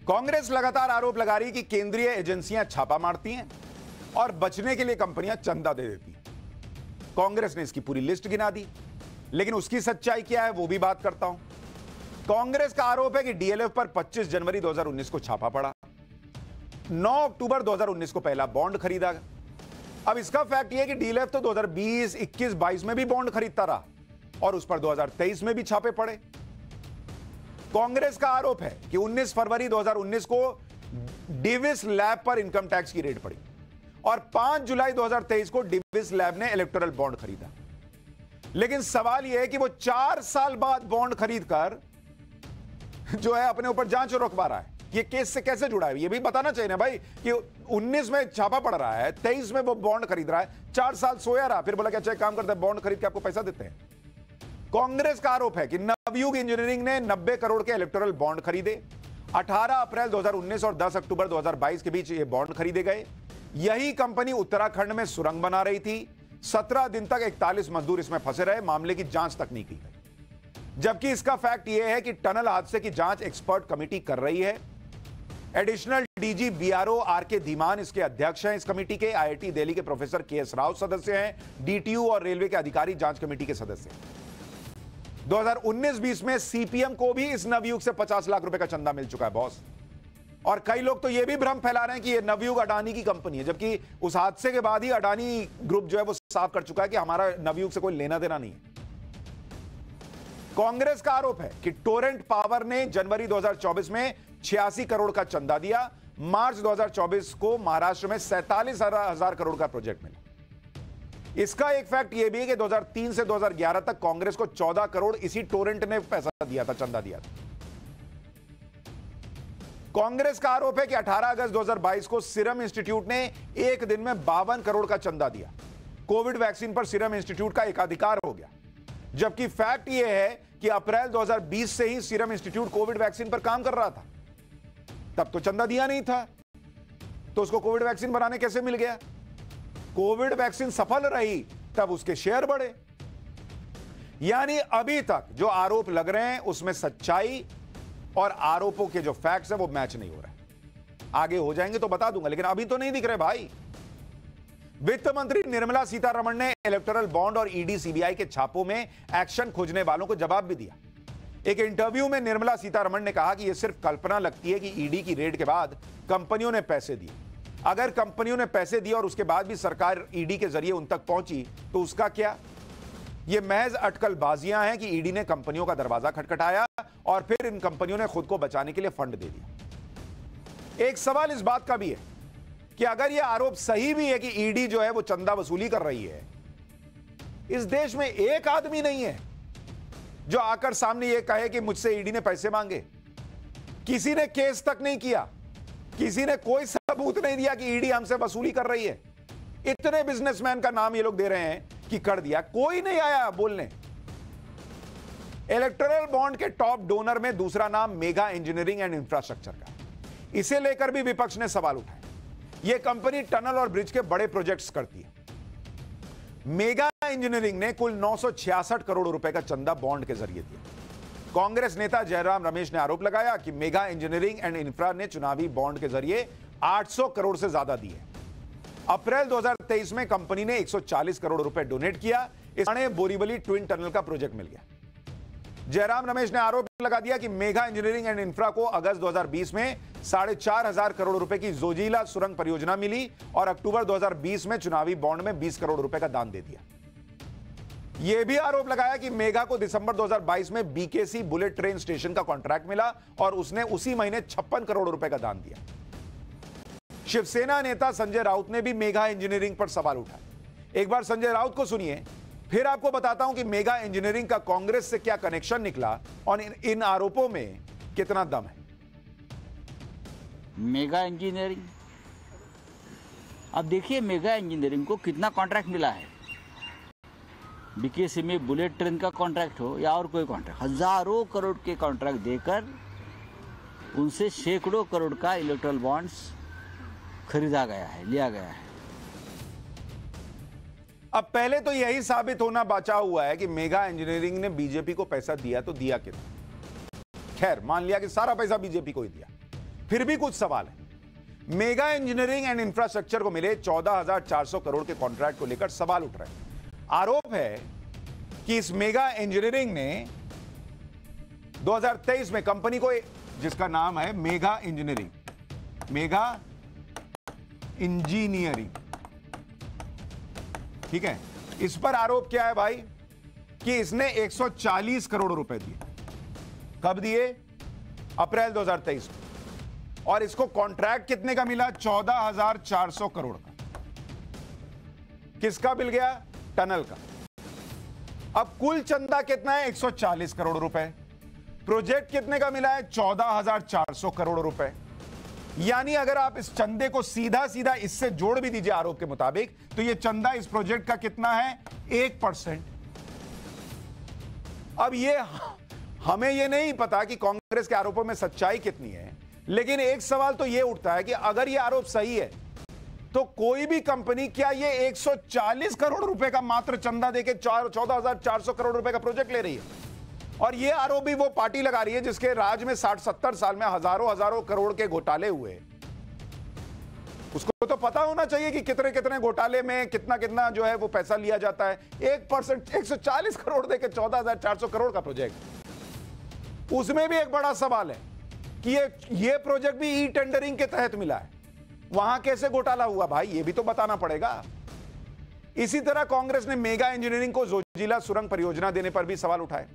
कांग्रेस लगातार आरोप लगा रही है कि केंद्रीय एजेंसियां छापा मारती हैं और बचने के लिए कंपनियां चंदा दे देती हैं। कांग्रेस ने इसकी पूरी लिस्ट गिना दी, लेकिन उसकी सच्चाई क्या है वो भी बात करता हूं। कांग्रेस का आरोप है कि डीएलएफ पर 25 जनवरी 2019 को छापा पड़ा, 9 अक्टूबर 2019 को पहला बॉन्ड खरीदा। अब इसका फैक्ट यह है कि डीएलएफ तो 2020, 21, 22 में भी बॉन्ड खरीदता रहा और उस पर 2023 में भी छापे पड़े। कांग्रेस का आरोप है कि 19 फरवरी 2019 को डिविस लैब पर इनकम टैक्स की रेड पड़ी और 5 जुलाई 2023 को डिविस लैब ने इलेक्टोरल बॉन्ड खरीदा। लेकिन सवाल यह है कि वो 4 साल बाद बॉन्ड खरीदकर जो है अपने ऊपर जांच रुकवा रहा है। ये केस से कैसे जुड़ा है ये भी बताना चाहिए ना भाई, कि 19 में छापा पड़ रहा है, 23 में वो बॉन्ड खरीद रहा है, 4 साल सोया रहा, फिर बोला कि अच्छा एक काम करते हैं बॉन्ड खरीद के आपको पैसा देते हैं। कांग्रेस का आरोप है कि नवयुग इंजीनियरिंग ने 90 करोड़ के इलेक्टोरल बॉन्ड खरीदे। 18 अप्रैल 2019 और 10 अक्टूबर 2022 के बीच ये बॉन्ड खरीदे गए। यही कंपनी उत्तराखंड में सुरंग बना रही थी। 17 दिन तक 41 मजदूर इसमें फंसे रहे, मामले की जांच तक नहीं की गई। जबकि इसका फैक्ट यह है कि टनल हादसे की जांच एक्सपर्ट कमेटी कर रही है। एडिशनल डीजी बीआरओ आर के धीमान इसके अध्यक्ष हैं। इस कमेटी के आईआईटी दिल्ली के प्रोफेसर केएस राव सदस्य हैं। डीटीयू और रेलवे के अधिकारी जांच कमेटी के सदस्य हैं। 2019-20 में सीपीएम को भी इस नवयुग से 50 लाख रुपए का चंदा मिल चुका है बॉस। और कई लोग तो यह भी भ्रम फैला रहे हैं कि यह नवयुग अडानी की कंपनी है, जबकि उस हादसे के बाद ही अडानी ग्रुप जो है वो साफ कर चुका है कि हमारा नवयुग से कोई लेना देना नहीं है। कांग्रेस का आरोप है कि टोरेंट पावर ने जनवरी 2024 में 86 करोड़ का चंदा दिया। मार्च 2024 को महाराष्ट्र में 47,000 करोड़ का प्रोजेक्ट मिला। इसका एक फैक्ट यह भी है कि 2003 से 2011 तक कांग्रेस को 14 करोड़ इसी टोरेंट ने पैसा दिया था, चंदा दिया था। कांग्रेस का आरोप है कि 18 अगस्त 2022 को सीरम इंस्टीट्यूट ने एक दिन में 52 करोड़ का चंदा दिया। कोविड वैक्सीन पर सीरम इंस्टीट्यूट का एकाधिकार हो गया। जबकि फैक्ट यह है कि अप्रैल 2020 से ही सीरम इंस्टीट्यूट कोविड वैक्सीन पर काम कर रहा था। तब तो चंदा दिया नहीं था, तो उसको कोविड वैक्सीन बनाने कैसे मिल गया? कोविड वैक्सीन सफल रही तब उसके शेयर बढ़े। यानी अभी तक जो आरोप लग रहे हैं उसमें सच्चाई और आरोपों के जो फैक्ट्स हैं वो मैच नहीं हो रहे। आगे हो जाएंगे तो बता दूंगा, लेकिन अभी तो नहीं दिख रहे भाई। वित्त मंत्री निर्मला सीतारमण ने इलेक्टोरल बॉन्ड और ईडी सीबीआई के छापों में एक्शन खोजने वालों को जवाब भी दिया। एक इंटरव्यू में निर्मला सीतारमण ने कहा कि यह सिर्फ कल्पना लगती है कि ईडी की रेड के बाद कंपनियों ने पैसे दिए। अगर कंपनियों ने पैसे दिए और उसके बाद भी सरकार ईडी के जरिए उन तक पहुंची तो उसका क्या? यह महज अटकलबाजियां हैं कि ईडी ने कंपनियों का दरवाजा खटखटाया और फिर इन कंपनियों ने खुद को बचाने के लिए फंड दे दिया। एक सवाल इस बात का भी है कि अगर यह आरोप सही भी है कि ईडी जो है वो चंदा वसूली कर रही है, इस देश में एक आदमी नहीं है जो आकर सामने यह कहे कि मुझसे ईडी ने पैसे मांगे। किसी ने केस तक नहीं किया, किसी ने कोई सबूत नहीं दिया कि ईडी हमसे वसूली कर रही है। इतने बिजनेसमैन का नाम ये लोग दे रहे हैं कि कर दिया, कोई नहीं आया बोलने। इलेक्टोरल बॉन्ड के टॉप डोनर में दूसरा नाम मेगा इंजीनियरिंग एंड इंफ्रास्ट्रक्चर का। इसे लेकर भी विपक्ष ने सवाल उठाए। यह कंपनी टनल और ब्रिज के बड़े प्रोजेक्ट्स करती है। मेगा इंजीनियरिंग ने कुल 966 करोड़ रुपए का चंदा बॉन्ड के जरिए दिया। कांग्रेस नेता जयराम रमेश ने आरोप लगाया कि मेगा इंजीनियरिंग एंड इंफ्रा ने चुनावी बॉन्ड के जरिए 800 करोड़ से ज्यादा दिए। अप्रैल 2023 में कंपनी ने 140 करोड़ रुपए डोनेट किया। इस बोरीवली ट्विन टनल का प्रोजेक्ट मिल गया। जयराम रमेश ने आरोप लगा दिया कि मेगा इंजीनियरिंग एंड इंफ्रा को अगस्त 2020 में 4,500 करोड़ रुपए की जोजिला सुरंग परियोजना मिली और अक्टूबर 2020 में चुनावी बॉन्ड में 20 करोड़ रुपए का दान दे दिया। यह भी आरोप लगाया कि मेगा को दिसंबर 2022 में बीकेसी बुलेट ट्रेन स्टेशन का कॉन्ट्रैक्ट मिला और उसने उसी महीने 56 करोड़ रुपए का दान दिया। शिवसेना नेता संजय राउत ने भी मेगा इंजीनियरिंग पर सवाल उठाया। एक बार संजय राउत को सुनिए, फिर आपको बताता हूं कि मेगा इंजीनियरिंग का कांग्रेस से क्या कनेक्शन निकला और इन आरोपों में कितना दम है। मेगा इंजीनियरिंग, अब देखिए मेगा इंजीनियरिंग को कितना कॉन्ट्रैक्ट मिला है। बीकेसी में बुलेट ट्रेन का कॉन्ट्रैक्ट हो या और कोई कॉन्ट्रैक्ट, हजारों करोड़ के कॉन्ट्रैक्ट देकर उनसे सैकड़ों करोड़ का इलेक्टोरल बॉन्ड्स खरीदा गया है, लिया गया है। अब पहले तो यही साबित होना बचा हुआ है कि मेगा इंजीनियरिंग ने बीजेपी को पैसा दिया तो दिया कितना। खैर मान लिया कि सारा पैसा बीजेपी को ही दिया। फिर भी कुछ सवाल है। मेगा इंजीनियरिंग एंड इंफ्रास्ट्रक्चर को मिले 14,400 करोड़ के कॉन्ट्रैक्ट को लेकर सवाल उठ रहे हैं। आरोप है कि इस मेगा इंजीनियरिंग ने 2023 में कंपनी को, जिसका नाम है मेगा इंजीनियरिंग, ठीक है, इस पर आरोप क्या है भाई कि इसने 140 करोड़ रुपए दिए। कब दिए? अप्रैल 2023 में। और इसको कॉन्ट्रैक्ट कितने का मिला? 14,400 करोड़ का। किसका मिल गया? टनल का। अब कुल चंदा कितना है? 140 करोड़ रुपए। प्रोजेक्ट कितने का मिला है? 14,400 करोड़ रुपए। यानी अगर आप इस चंदे को सीधा सीधा इससे जोड़ भी दीजिए आरोप के मुताबिक, तो यह चंदा इस प्रोजेक्ट का कितना है? 1%। अब ये हमें यह नहीं पता कि कांग्रेस के आरोपों में सच्चाई कितनी है, लेकिन एक सवाल तो यह उठता है कि अगर यह आरोप सही है तो कोई भी कंपनी क्या ये 140 करोड़ रुपए का मात्र चंदा देके 14,400 करोड़ रुपए का प्रोजेक्ट ले रही है? और यह आरोप भी वो पार्टी लगा रही है जिसके राज में 60-70 साल में हजारों करोड़ के घोटाले हुए। उसको तो पता होना चाहिए कि कितने कितने घोटाले में कितना कितना जो है वो पैसा लिया जाता है। 1% 140 करोड़ देके 14,400 करोड़ का प्रोजेक्ट। उसमें भी एक बड़ा सवाल है कि ये प्रोजेक्ट भी ई टेंडरिंग के तहत मिला है। वहां कैसे घोटाला हुआ भाई, ये भी तो बताना पड़ेगा। इसी तरह कांग्रेस ने मेगा इंजीनियरिंग को जोजिला सुरंग परियोजना देने पर भी सवाल उठाए।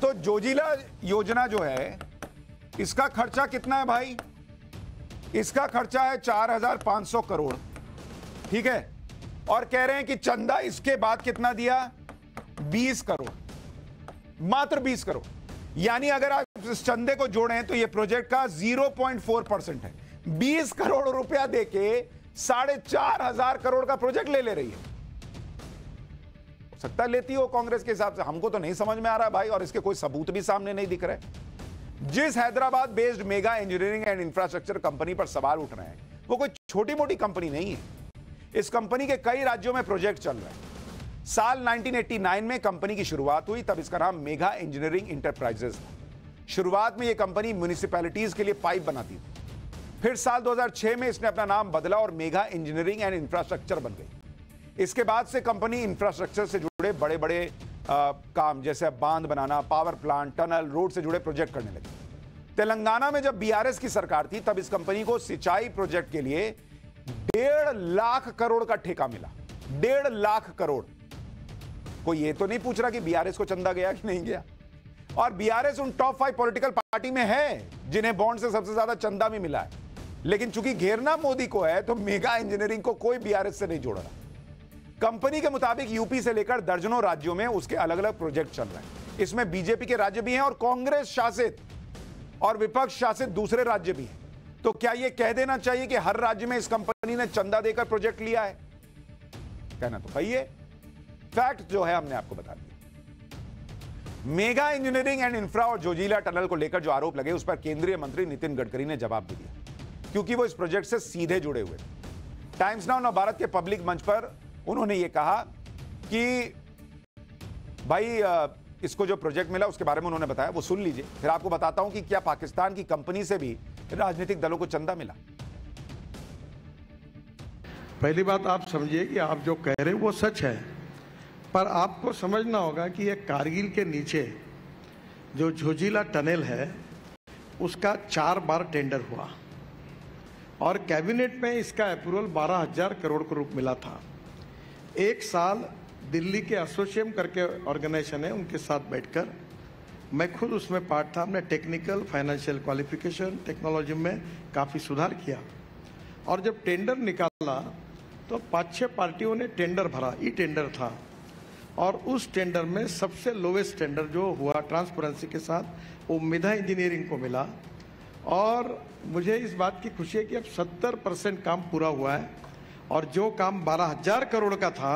तो जोजिला योजना जो है, इसका खर्चा कितना है भाई? इसका खर्चा है 4,500 करोड़, ठीक है। और कह रहे हैं कि चंदा इसके बाद कितना दिया? 20 करोड़, मात्र 20 करोड़। यानी अगर आप इस चंदे को जोड़ें तो यह प्रोजेक्ट का 0.4% है। 20 करोड़ रुपया देके 4,500 करोड़ का प्रोजेक्ट ले रही है। सकता लेती हो कांग्रेस के हिसाब से, हमको तो नहीं समझ में आ रहा भाई, और इसके कोई सबूत भी सामने नहीं दिख रहे। जिस Hyderabad based mega engineering and infrastructure company पर सवाल उठ रहे हैं, वो कोई छोटी मोटी कंपनी नहीं है। इस कंपनी के कई राज्यों में प्रोजेक्ट चल रहे हैं। साल 1989 में कंपनी की शुरुआत हुई, तब इसका नाम मेगा इंजीनियरिंग इंटरप्राइजेस था। शुरुआत में यह कंपनी म्युनिसिपैलिटीज के लिए पाइप बनाती थी। फिर साल 2006 में इसने अपना नाम बदला और मेगा इंजीनियरिंग एंड इंफ्रास्ट्रक्चर बन गई। इसके बाद से कंपनी इंफ्रास्ट्रक्चर से जुड़े बड़े बड़े काम, जैसे बांध बनाना, पावर प्लांट, टनल, रोड से जुड़े प्रोजेक्ट करने लगी। तेलंगाना में जब बीआरएस की सरकार थी, तब इस कंपनी को सिंचाई प्रोजेक्ट के लिए 1.5 लाख करोड़ का ठेका मिला। 1.5 लाख करोड़। कोई ये तो नहीं पूछ रहा कि बीआरएस को चंदा गया कि नहीं गया। और बीआरएस उन टॉप 5 पॉलिटिकल पार्टी में है जिन्हें बॉन्ड से सबसे ज्यादा चंदा भी मिला है। लेकिन चूंकि घेरना मोदी को है, तो मेगा इंजीनियरिंग को कोई बीआरएस से नहीं जोड़ रहा। कंपनी के मुताबिक यूपी से लेकर दर्जनों राज्यों में उसके अलग अलग प्रोजेक्ट चल रहे हैं। इसमें बीजेपी के राज्य भी हैं और कांग्रेस शासित और विपक्ष शासित दूसरे राज्य भी हैं। तो क्या यह कह देना चाहिए कि हर राज्य में इस कंपनी ने चंदा देकर प्रोजेक्ट लिया है? कहना तो भाई है। फैक्ट जो है हमने आपको बता दिया। मेगा इंजीनियरिंग एंड इंफ्रा और जोजिला टनल को लेकर जो आरोप लगे, उस पर केंद्रीय मंत्री नितिन गडकरी ने जवाब भी दिया, क्योंकि वो इस प्रोजेक्ट से सीधे जुड़े हुए थे। टाइम्स नाउ नवभारत के पब्लिक मंच पर उन्होंने ये कहा कि भाई इसको जो प्रोजेक्ट मिला उसके बारे में उन्होंने बताया, वो सुन लीजिए, फिर आपको बताता हूं कि क्या पाकिस्तान की कंपनी से भी राजनीतिक दलों को चंदा मिला। पहली बात आप समझिए कि आप जो कह रहे हैं वो सच है, पर आपको समझना होगा कि ये कारगिल के नीचे जो जोजिला टनल है उसका 4 बार टेंडर हुआ और कैबिनेट में इसका अप्रूवल 12,000 करोड़ को रुपए मिला था। एक साल दिल्ली के एसोसिएम करके ऑर्गेनाइजेशन है, उनके साथ बैठकर मैं खुद उसमें पार्ट था। हमने टेक्निकल, फाइनेंशियल क्वालिफिकेशन, टेक्नोलॉजी में काफ़ी सुधार किया। और जब टेंडर निकाला तो 5-6 पार्टियों ने टेंडर भरा, ई टेंडर था। और उस टेंडर में सबसे लोवेस्ट टेंडर जो हुआ ट्रांसपेरेंसी के साथ, वो मेगा इंजीनियरिंग को मिला। और मुझे इस बात की खुशी है कि अब 70% काम पूरा हुआ है और जो काम 12,000 करोड़ का था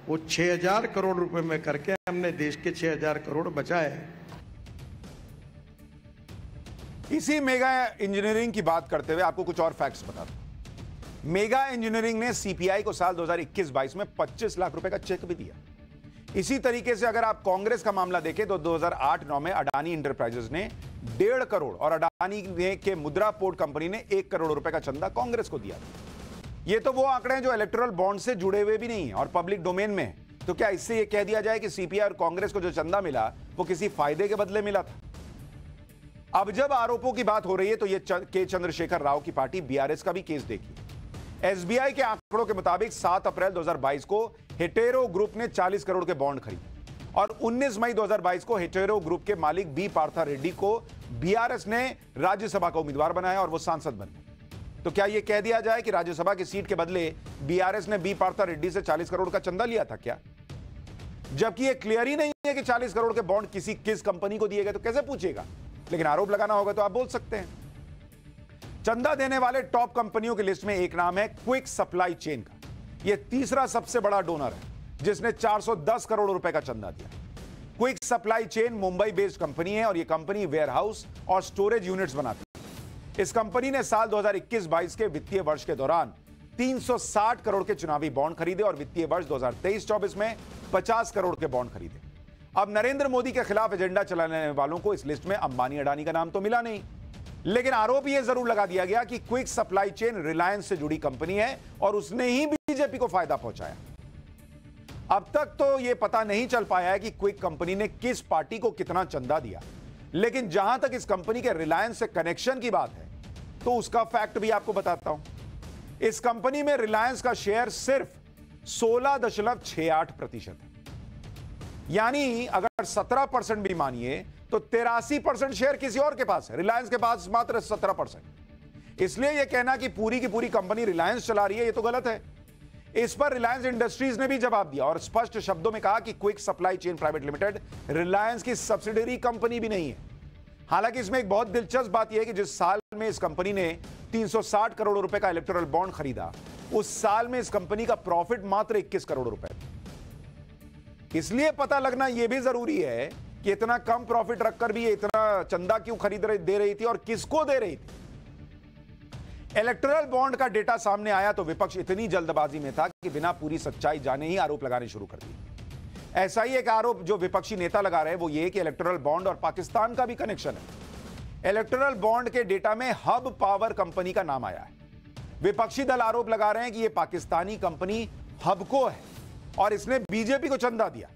वो 6,000 करोड़ रुपए में करके हमने देश के 6,000 करोड़ बचाए। इसी मेगा इंजीनियरिंग की बात करते हुए आपको कुछ और फैक्ट्स बता दूं। मेगा इंजीनियरिंग ने सीपीआई को साल 2021-22 में 25 लाख रुपए का चेक भी दिया। इसी तरीके से अगर आप कांग्रेस का मामला देखें तो 2008-9 में अडानी इंटरप्राइजेस ने 1.5 करोड़ और अडानी ने के मुद्रा पोर्ट कंपनी ने 1 करोड़ रुपए का चंदा कांग्रेस को दिया। ये तो वो आंकड़े हैं जो इलेक्टोरल बॉन्ड से जुड़े हुए भी नहीं है और पब्लिक डोमेन में है। तो क्या इससे ये कह दिया जाए कि सीपीआई और कांग्रेस को जो चंदा मिला वो किसी फायदे के बदले मिला था? अब जब आरोपों की बात हो रही है तो ये के चंद्रशेखर राव की पार्टी बीआरएस का भी केस देखिए। एसबीआई के आंकड़ों के मुताबिक 7 अप्रैल 2022 को हेटेरो ग्रुप ने 40 करोड़ के बॉन्ड खरीदे और 19 मई 2022 को हेटेरो ग्रुप के मालिक बी पार्था रेड्डी को बीआरएस ने राज्यसभा का उम्मीदवार बनाया और वो सांसद बन गए। तो क्या यह कह दिया जाए कि राज्यसभा की सीट के बदले बीआरएस ने बी पार्था रेड्डी से 40 करोड़ का चंदा लिया था क्या? जबकि यह क्लियर ही नहीं है कि 40 करोड़ के बॉन्ड किस कंपनी को दिए गए, तो कैसे पूछेगा? लेकिन आरोप लगाना होगा तो आप बोल सकते हैं। चंदा देने वाले टॉप कंपनियों की लिस्ट में एक नाम है क्विक सप्लाई चेन का। यह तीसरा सबसे बड़ा डोनर है जिसने 410 करोड़ रुपए का चंदा दिया। Quick supply chain Mumbai based company है और यह कंपनी वेयरहाउस और स्टोरेज यूनिट्स बनाती है। इस कंपनी ने साल 2021-22 के वित्तीय वर्ष के दौरान 360 करोड़ के चुनावी बॉन्ड खरीदे और वित्तीय वर्ष 2023-24 में 50 करोड़ के बॉन्ड खरीदे। अब नरेंद्र मोदी के खिलाफ एजेंडा चलाने वालों को इस लिस्ट में अंबानी अडानी का नाम तो मिला नहीं, लेकिन आरोप यह जरूर लगा दिया गया कि क्विक सप्लाई चेन रिलायंस से जुड़ी कंपनी है और उसने ही बीजेपी को फायदा पहुंचाया। अब तक तो यह पता नहीं चल पाया है कि क्विक कंपनी ने किस पार्टी को कितना चंदा दिया, लेकिन जहां तक इस कंपनी के रिलायंस से कनेक्शन की बात है तो उसका फैक्ट भी आपको बताता हूं। इस कंपनी में रिलायंस का शेयर सिर्फ 16.68% है, यानी अगर 17% भी मानिए तो 83% शेयर किसी और के पास है, रिलायंस के पास मात्र 17%। इसलिए यह कहना कि पूरी की पूरी कंपनी रिलायंस चला रही है यह तो गलत है। इस पर रिलायंस इंडस्ट्रीज ने भी जवाब दिया और स्पष्ट शब्दों में कहा कि quick supply chain private limited Reliance की सब्सिडरी कंपनी भी नहीं है। हालांकि इसमें एक बहुत दिलचस्प बात यह है कि जिस साल में इस कंपनी ने 360 करोड़ रुपए का इलेक्टोरल बॉन्ड खरीदा, उस साल में इस कंपनी का प्रॉफिट मात्र 21 करोड़ रुपए। इसलिए पता लगना यह भी जरूरी है कि इतना कम प्रॉफिट रखकर भी ये इतना चंदा क्यों दे रही थी और किसको दे रही थी। इलेक्टोरल बॉन्ड का डेटा सामने आया तो विपक्ष इतनी जल्दबाजी में था कि बिना पूरी सच्चाई जाने ही आरोप लगाने शुरू कर दिए। ऐसा ही एक आरोप जो विपक्षी नेता लगा रहे हैं वो ये कि इलेक्टोरल बॉन्ड और पाकिस्तान का भी कनेक्शन है। इलेक्टोरल बॉन्ड के डेटा में हब पावर कंपनी का नाम आया है। विपक्षी दल आरोप लगा रहे हैं कि यह पाकिस्तानी कंपनी हबको है और इसने बीजेपी को चंदा दिया।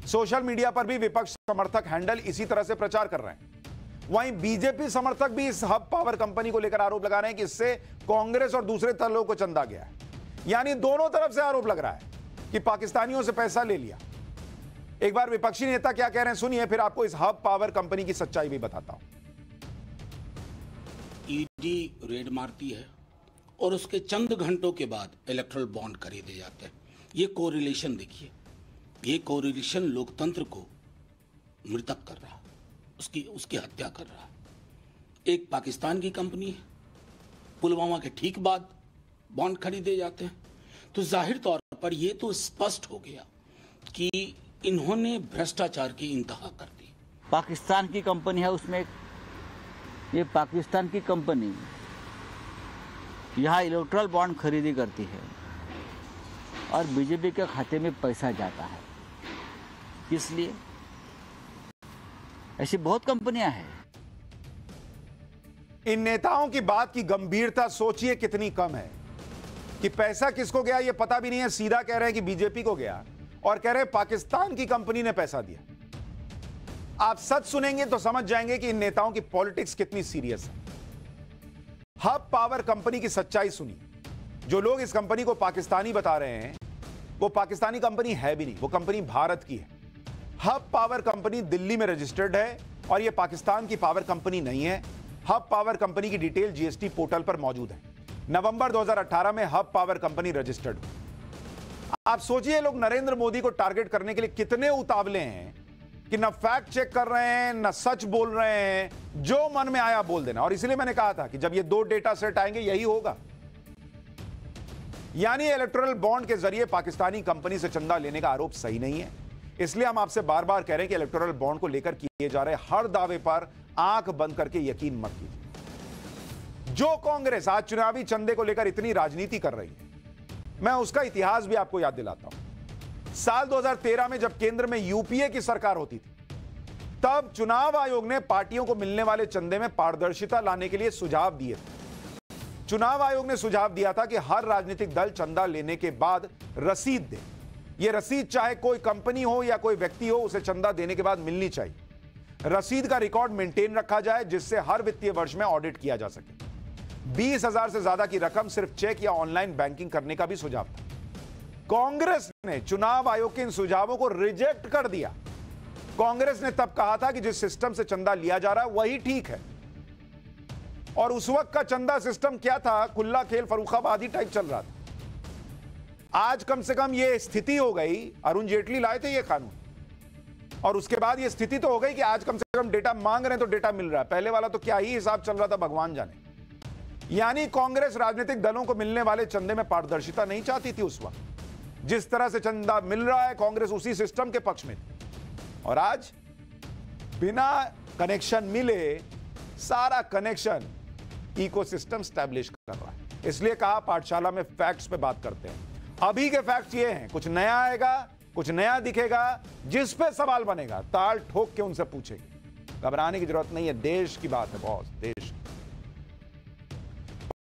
सोशल मीडिया पर भी विपक्ष समर्थक हैंडल इसी तरह से प्रचार कर रहे हैं। वहीं बीजेपी समर्थक भी इस हब पावर कंपनी को लेकर आरोप लगा रहे हैं कि इससे कांग्रेस और दूसरे दलों को चंदा गया है। यानी दोनों तरफ से आरोप लग रहा है कि पाकिस्तानियों से पैसा ले लिया। एक बार विपक्षी नेता क्या कह रहे हैं सुनिए, फिर आपको इस हब पावर कंपनी की सच्चाई भी बताता हूं। ईडी रेड मारती है और उसके चंद घंटों के बाद इलेक्ट्रल बॉन्ड खरीदे जाते हैं। ये कोरिलेशन देखिए, ये कोरिलेशन लोकतंत्र को मृतक कर रहा है, उसकी हत्या कर रहा है। एक पाकिस्तान की कंपनी है, पुलवामा के ठीक बाद बॉन्ड खरीदे जाते हैं, तो जाहिर तौर पर यह तो स्पष्ट हो गया कि इन्होंने भ्रष्टाचार की इंतहा कर दी। पाकिस्तान की कंपनी है, उसमें ये पाकिस्तान की कंपनी यहाँ इलेक्ट्रल बॉन्ड खरीदी करती है और बीजेपी के खाते में पैसा जाता है। किस लिए? ऐसी बहुत कंपनियां हैं। इन नेताओं की बात की गंभीरता सोचिए कितनी कम है कि पैसा किसको गया ये पता भी नहीं है। सीधा कह रहे हैं कि बीजेपी को गया और कह रहे हैं पाकिस्तान की कंपनी ने पैसा दिया। आप सच सुनेंगे तो समझ जाएंगे कि इन नेताओं की पॉलिटिक्स कितनी सीरियस है। हब पावर कंपनी की सच्चाई सुनिए। जो लोग इस कंपनी को पाकिस्तानी बता रहे हैं वो पाकिस्तानी कंपनी है भी नहीं, वो कंपनी भारत की है। हब पावर कंपनी दिल्ली में रजिस्टर्ड है और यह पाकिस्तान की पावर कंपनी नहीं है। हब पावर कंपनी की डिटेल जीएसटी पोर्टल पर मौजूद है। नवंबर 2018 में हब पावर कंपनी रजिस्टर्ड हुई। आप सोचिए लोग नरेंद्र मोदी को टारगेट करने के लिए कितने उतावले हैं कि न फैक्ट चेक कर रहे हैं न सच बोल रहे हैं, जो मन में आया बोल देना। और इसलिए मैंने कहा था कि जब ये दो डेटा सेट आएंगे यही होगा। यानी इलेक्टोरल बॉन्ड के जरिए पाकिस्तानी कंपनी से चंदा लेने का आरोप सही नहीं है। इसलिए हम आपसे बार बार कह रहे हैं कि इलेक्टोरल बॉन्ड को लेकर किए जा रहे हर दावे पर आंख बंद करके यकीन मत कीजिए। जो कांग्रेस आज चुनावी चंदे को लेकर इतनी राजनीति कर रही है, मैं उसका इतिहास भी आपको याद दिलाता हूं। साल 2013 में जब केंद्र में यूपीए की सरकार होती थी तब चुनाव आयोग ने पार्टियों को मिलने वाले चंदे में पारदर्शिता लाने के लिए सुझाव दिए थे। चुनाव आयोग ने सुझाव दिया था कि हर राजनीतिक दल चंदा लेने के बाद रसीद दे। यह रसीद चाहे कोई कंपनी हो या कोई व्यक्ति हो, उसे चंदा देने के बाद मिलनी चाहिए। रसीद का रिकॉर्ड मेंटेन रखा जाए जिससे हर वित्तीय वर्ष में ऑडिट किया जा सके। 20,000 से ज्यादा की रकम सिर्फ चेक या ऑनलाइन बैंकिंग करने का भी सुझाव था। कांग्रेस ने चुनाव आयोग के इन सुझावों को रिजेक्ट कर दिया। कांग्रेस ने तब कहा था कि जिस सिस्टम से चंदा लिया जा रहा है वही ठीक है। और उस वक्त का चंदा सिस्टम क्या था? खुला खेल फर्रुखाबादी टाइप चल रहा था। आज कम से कम यह स्थिति हो गई, अरुण जेटली लाए थे यह कानून, और उसके बाद यह स्थिति तो हो गई कि आज कम से कम डेटा मांग रहे हैं तो डेटा मिल रहा है। पहले वाला तो क्या ही हिसाब चल रहा था, भगवान जाने। यानी कांग्रेस राजनीतिक दलों को मिलने वाले चंदे में पारदर्शिता नहीं चाहती थी। उस वक्त जिस तरह से चंदा मिल रहा है, कांग्रेस उसी सिस्टम के पक्ष में थी। और आज बिना कनेक्शन मिले सारा कनेक्शन इकोसिस्टम स्टैब्लिश कर रहा है। इसलिए कहा पाठशाला में फैक्ट्स पे बात करते हैं। अभी के फैक्ट्स ये हैं, कुछ नया आएगा, कुछ नया दिखेगा, जिस पे सवाल बनेगा ताल ठोक के उनसे पूछेंगे। घबराने की जरूरत नहीं है, देश की बात है बॉस, देश।